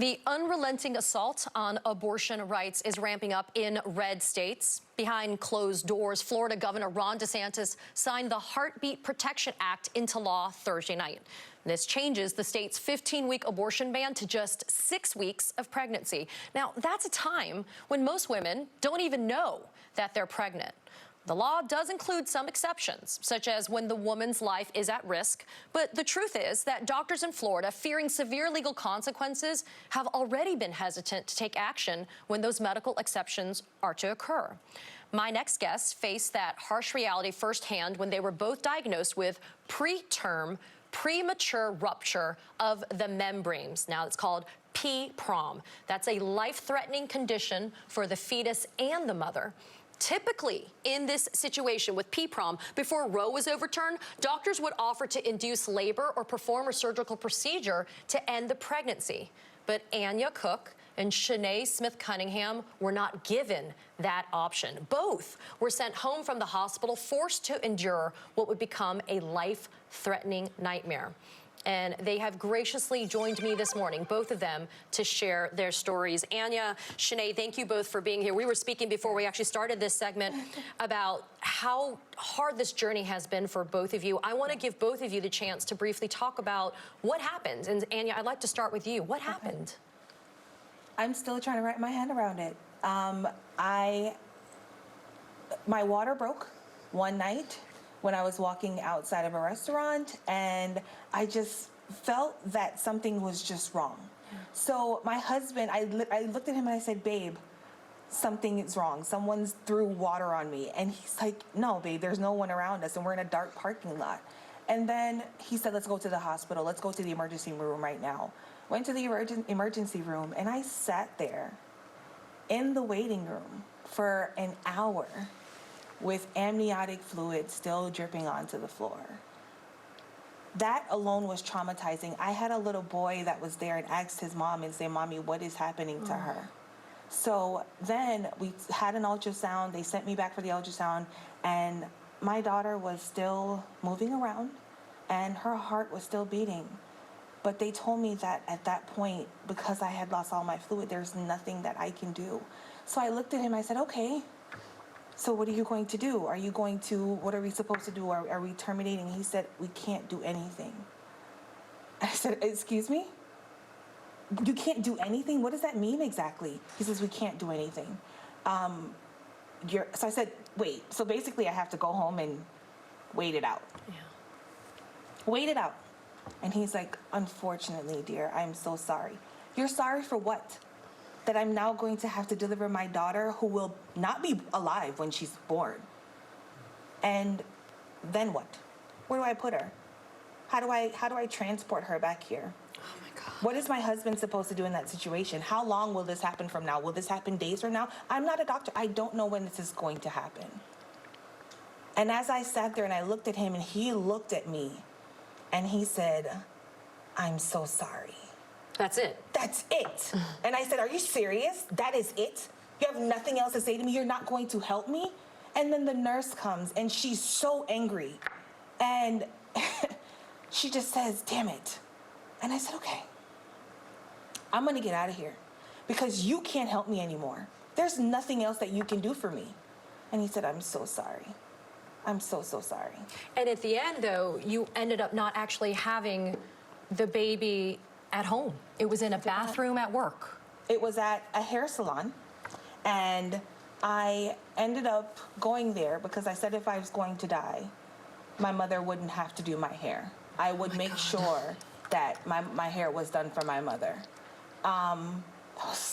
The unrelenting assault on abortion rights is ramping up in red states. Behind closed doors, Florida Governor Ron DeSantis signed the Heartbeat Protection Act into law Thursday night. This changes the state's 15-week abortion ban to just 6 weeks of pregnancy. Now, that's a time when most women don't even know that they're pregnant. The law does include some exceptions, such as when the woman's life is at risk. But the truth is that doctors in Florida, fearing severe legal consequences, have already been hesitant to take action when those medical exceptions are to occur. My next guests faced that harsh reality firsthand when they were both diagnosed with preterm premature rupture of the membranes. Now it's called PPROM. That's a life-threatening condition for the fetus and the mother. Typically, in this situation with PPROM, before Roe was overturned, doctors would offer to induce labor or perform a surgical procedure to end the pregnancy. But Anya Cook and Shanae Smith-Cunningham were not given that option. Both were sent home from the hospital, forced to endure what would become a life-threatening nightmare. And they have graciously joined me this morning, both of them, to share their stories. Anya, Shanae, thank you both for being here. We were speaking before we actually started this segment about how hard this journey has been for both of you. I want to give both of you the chance to briefly talk about what happened. And Anya, I'd like to start with you. What happened? I'm still trying to wrap my hand around it. My water broke one night when I was walking outside of a restaurant, and I just felt that something was just wrong. So my husband, I looked at him and I said, babe, something is wrong. Someone's threw water on me. And he's like, no, babe, there's no one around us and we're in a dark parking lot. And then he said, let's go to the hospital. Let's go to the emergency room right now. Went to the emergency room and I sat there in the waiting room for an hour with amniotic fluid still dripping onto the floor. That alone was traumatizing. I had a little boy that was there and asked his mom and said, Mommy, what is happening to her? So then we had an ultrasound. They sent me back for the ultrasound, and my daughter was still moving around and her heart was still beating. But they told me that at that point, because I had lost all my fluid, there's nothing that I can do. So I looked at him, I said, okay, so what are you going to do? What are we supposed to do? Are we terminating? He said, we can't do anything. I said, excuse me? You can't do anything? What does that mean exactly? He says, we can't do anything. So I said, wait, so basically I have to go home and wait it out. Yeah. Wait it out. And he's like, unfortunately, dear, I'm so sorry. You're sorry for what? That I'm now going to have to deliver my daughter who will not be alive when she's born. And then what? Where do I put her? How do I transport her back here? Oh my God. What is my husband supposed to do in that situation? How long will this happen from now? Will this happen days from now? I'm not a doctor. I don't know when this is going to happen. And as I sat there and I looked at him and he looked at me and he said, I'm so sorry. That's it. That's it. And I said, are you serious? That is it? You have nothing else to say to me? You're not going to help me? And then the nurse comes and she's so angry. And she just says, damn it. And I said, okay, I'm gonna get out of here because you can't help me anymore. There's nothing else that you can do for me. And he said, I'm so sorry. I'm so, so sorry. And at the end, though, you ended up not actually having the baby at home. It was in a bathroom at work. It was at a hair salon, and I ended up going there because I said if I was going to die, my mother wouldn't have to do my hair. I would make sure that my hair was done for my mother.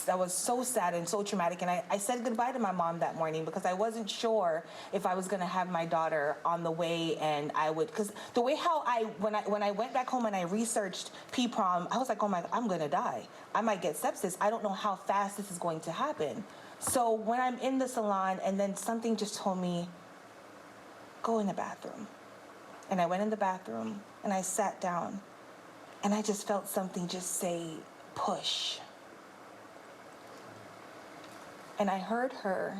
That was so sad and so traumatic, and I said goodbye to my mom that morning because I wasn't sure if I was going to have my daughter on the way, and I would, because the way how when I went back home and I researched PPROM, I was like, oh my, I'm going to die. I might get sepsis. I don't know how fast this is going to happen. So when I'm in the salon and then something just told me, go in the bathroom. And I went in the bathroom and I sat down and I just felt something just say, push. And I heard her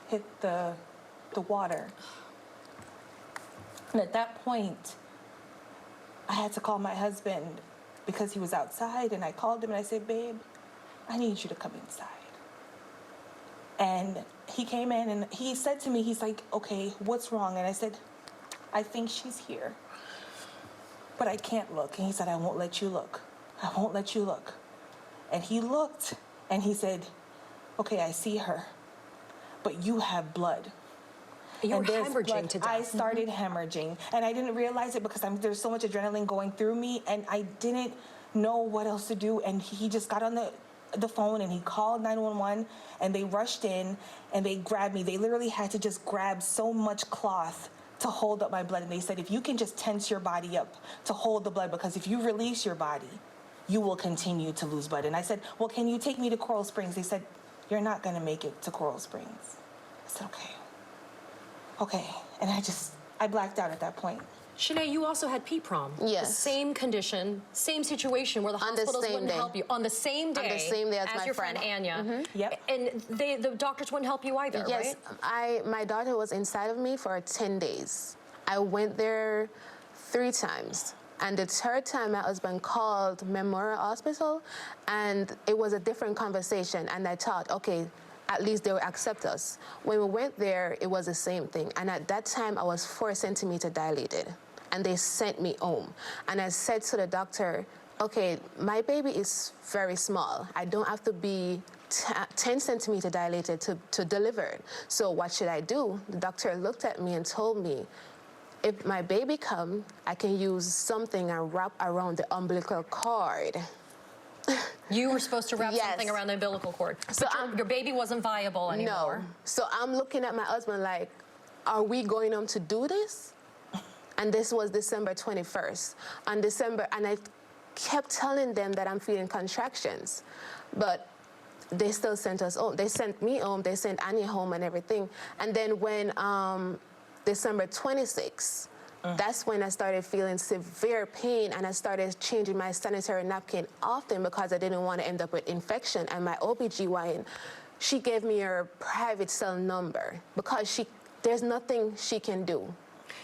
hit the water. And at that point, I had to call my husband because he was outside, and I called him and I said, babe, I need you to come inside. And he came in and he said to me, he's like, okay, what's wrong? And I said, I think she's here, but I can't look. And he said, I won't let you look. I won't let you look. And he looked and he said, okay, I see her, but you have blood. You were there's hemorrhaging blood. to death. I started hemorrhaging, and I didn't realize it because there's so much adrenaline going through me, and I didn't know what else to do. And he just got on the phone and he called 911, and they rushed in and they grabbed me. They literally had to just grab so much cloth to hold up my blood. And they said, if you can just tense your body up to hold the blood, because if you release your body, you will continue to lose blood. And I said, well, can you take me to Coral Springs? They said, you're not going to make it to Coral Springs. I said, okay. And I blacked out at that point. Shanae, you also had P-prom. Yes. The same condition, same situation where the hospitals wouldn't help you. On the same day. On the same day as my your friend Anya. Mm-hmm. Yep. And the doctors wouldn't help you either, Yes, right? my daughter was inside of me for 10 days. I went there 3 times. And the 3rd time, my husband called Memorial Hospital, and it was a different conversation. And I thought, okay, at least they will accept us. When we went there, it was the same thing. And at that time, I was 4 centimeters dilated. And they sent me home. And I said to the doctor, okay, my baby is very small. I don't have to be 10 centimeters dilated to deliver it. So what should I do? The doctor looked at me and told me, if my baby comes, I can use something and wrap around the umbilical cord. You were supposed to wrap Yes. something around the umbilical cord. So But your baby wasn't viable anymore. No. So I'm looking at my husband like, are we going home to do this? And this was December 21st. And I kept telling them that I'm feeling contractions. But they still sent us home. They sent me home, they sent Anya home and everything. And then when December 26th, that's when I started feeling severe pain, and I started changing my sanitary napkin often because I didn't want to end up with infection. And my OBGYN, she gave me her private cell number because there's nothing she can do.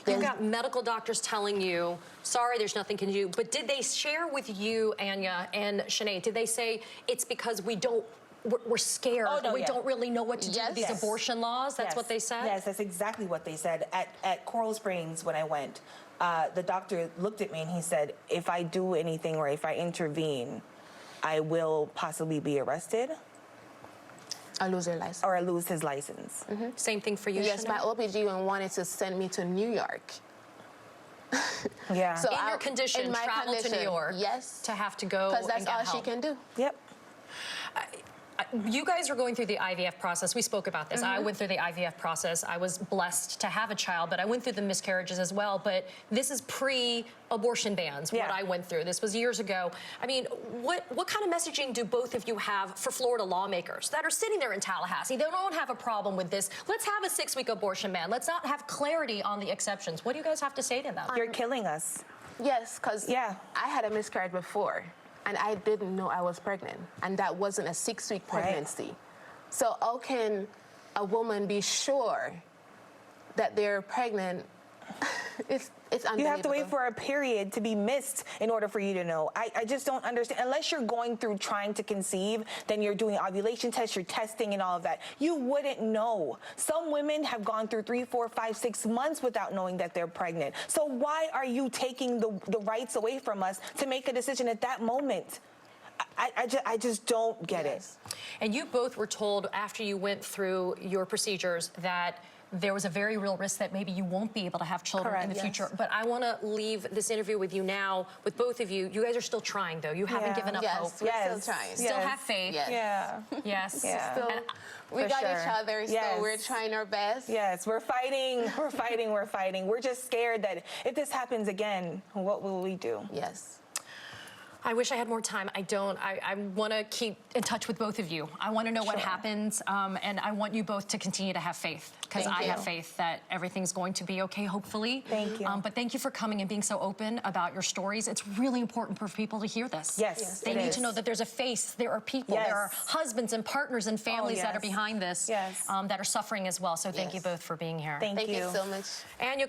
You've got medical doctors telling you, sorry, there's nothing can do. But did they share with you, Anya and Shanae, did they say it's because we're scared, we don't really know what to do with these abortion laws? That's what they said? Yes, that's exactly what they said. At Coral Springs, when I went, the doctor looked at me and he said, if I do anything or if I intervene, I will possibly be arrested. I lose your license. Or I lose his license. Mm-hmm. Same thing for you, Yes, Shanae? my OBGYN wanted to send me to New York. Yeah. So in your condition, in my travel condition, to New York. Yes. To have to go Because that's and get all help. she can do. Yep. You guys are going through the IVF process. We spoke about this. I went through the IVF process. I was blessed to have a child, but I went through the miscarriages as well. But this is pre-abortion bans, what I went through. This was years ago. I mean, what kind of messaging do both of you have for Florida lawmakers that are sitting there in Tallahassee? They don't have a problem with this. Let's have a 6-week abortion ban. Let's not have clarity on the exceptions. What do you guys have to say to them? You're killing us. Yes, because I had a miscarriage before, and I didn't know I was pregnant, and that wasn't a 6-week pregnancy. Right. So how can a woman be sure that they're pregnant? It's unbelievable. You have to wait for a period to be missed in order for you to know. I just don't understand. Unless you're going through trying to conceive, then you're doing ovulation tests, you're testing and all of that. You wouldn't know. Some women have gone through 3, 4, 5, 6 months without knowing that they're pregnant. So why are you taking the rights away from us to make a decision at that moment? I just don't get it. And you both were told after you went through your procedures that there was a very real risk that maybe you won't be able to have children in the future. But I want to leave this interview with you now, with both of you. You guys are still trying, though. You haven't given up hope. We're still trying. Still have faith. Yes. Still, we got each other, so we're trying our best. Yes, we're fighting. We're fighting. We're fighting. We're just scared that if this happens again, what will we do? Yes. I wish I had more time. I don't. I want to keep in touch with both of you. I want to know what happens, and I want you both to continue to have faith, because I have faith that everything's going to be okay, hopefully. Thank you. But thank you for coming and being so open about your stories. It's really important for people to hear this. Yes, They need to know that there's a face, there are people, there are husbands and partners and families that are behind this that are suffering as well. So thank you both for being here. Thank you so much. And